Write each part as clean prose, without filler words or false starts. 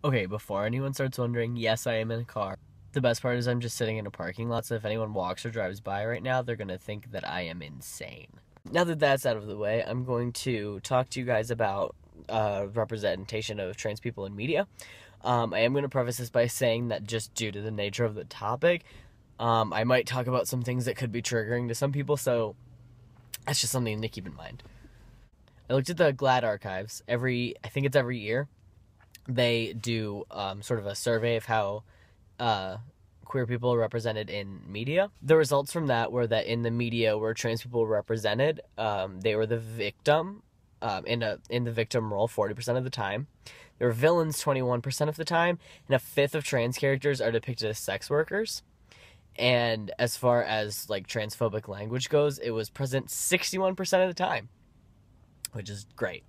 Okay, before anyone starts wondering, yes, I am in a car. The best part is I'm just sitting in a parking lot, so if anyone walks or drives by right now, they're gonna think that I am insane. Now that that's out of the way, I'm going to talk to you guys about representation of trans people in media. I am going to preface this by saying that just due to the nature of the topic, I might talk about some things that could be triggering to some people, so that's just something to keep in mind. I looked at the GLAAD archives. I think it's every year. They do sort of a survey of how queer people are represented in media. The results from that were that in the media where trans people were represented, they were the victim in the victim role 40% of the time. They were villains 21% of the time, and a fifth of trans characters are depicted as sex workers. And as far as like transphobic language goes, it was present 61% of the time, which is great.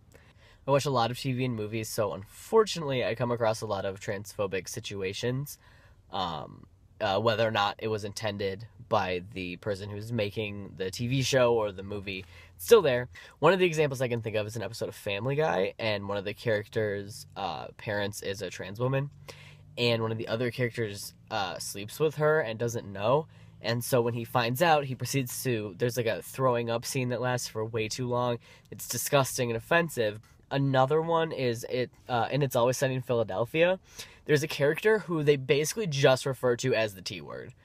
I watch a lot of TV and movies, so unfortunately I come across a lot of transphobic situations, whether or not it was intended by the person who's making the TV show or the movie. It's still there. One of the examples I can think of is an episode of Family Guy, and one of the characters' parents is a trans woman, and one of the other characters sleeps with her and doesn't know. And so when he finds out, he proceeds to, there's like a throwing up scene that lasts for way too long. It's disgusting and offensive. Another one is and It's Always Sunny in Philadelphia. There's a character who they basically just refer to as the T word.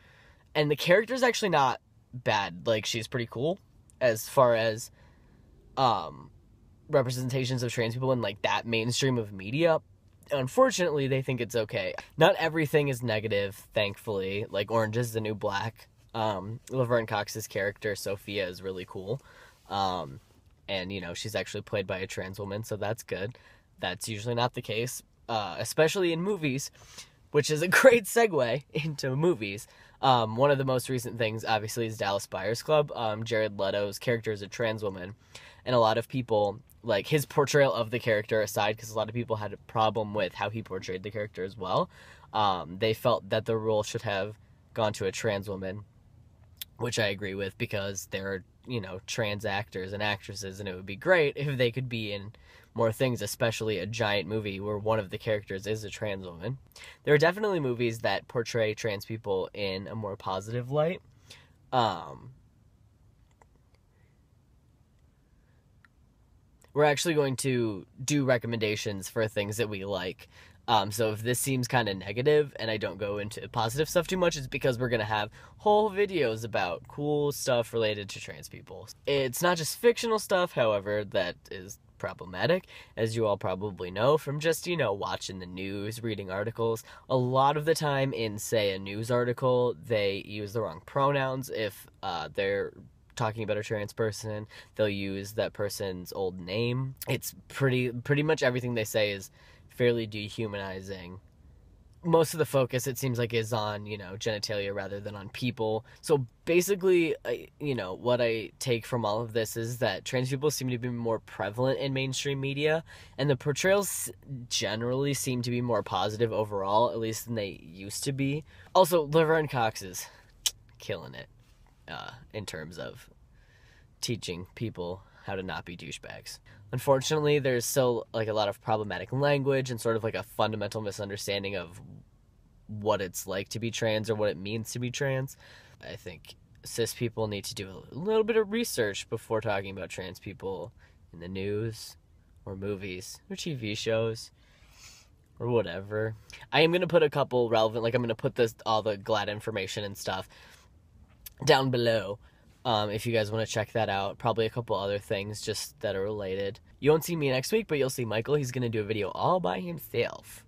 And the character's actually not bad. Like, she's pretty cool as far as representations of trans people in like that mainstream of media. Unfortunately, they think it's okay. Not everything is negative, thankfully. Like, Orange is the New Black. Laverne Cox's character, Sophia, is really cool. And, you know, she's actually played by a trans woman, so that's good. That's usually not the case, especially in movies, which is a great segue into movies. One of the most recent things, obviously, is Dallas Buyers Club. Jared Leto's character is a trans woman, and a lot of people, like, his portrayal of the character aside, because a lot of people had a problem with how he portrayed the character as well, they felt that the role should have gone to a trans woman, which I agree with, because there are, you know, trans actors and actresses, and it would be great if they could be in more things, especially a giant movie where one of the characters is a trans woman. There are definitely movies that portray trans people in a more positive light. We're actually going to do recommendations for things that we like. So if this seems kind of negative and I don't go into positive stuff too much, it's because we're going to have whole videos about cool stuff related to trans people. It's not just fictional stuff, however, that is problematic, as you all probably know from just, you know, watching the news, reading articles. A lot of the time in, say, a news article, they use the wrong pronouns. If they're talking about a trans person, they'll use that person's old name. It's pretty much everything they say is fairly dehumanizing. Most of the focus, it seems like, is on, you know, genitalia rather than on people. So basically, you know, what I take from all of this is that trans people seem to be more prevalent in mainstream media, and the portrayals generally seem to be more positive overall, at least than they used to be. Also, Laverne Cox is killing it in terms of teaching people how to not be douchebags. Unfortunately, there's still like a lot of problematic language and sort of like a fundamental misunderstanding of what it's like to be trans or what it means to be trans. I think cis people need to do a little bit of research before talking about trans people in the news or movies or TV shows or whatever. I am going to put a couple relevant, like I'm going to put all the GLAAD information and stuff down below. If you guys want to check that out. Probably a couple other things just that are related. You won't see me next week, but you'll see Michael. He's going to do a video all by himself.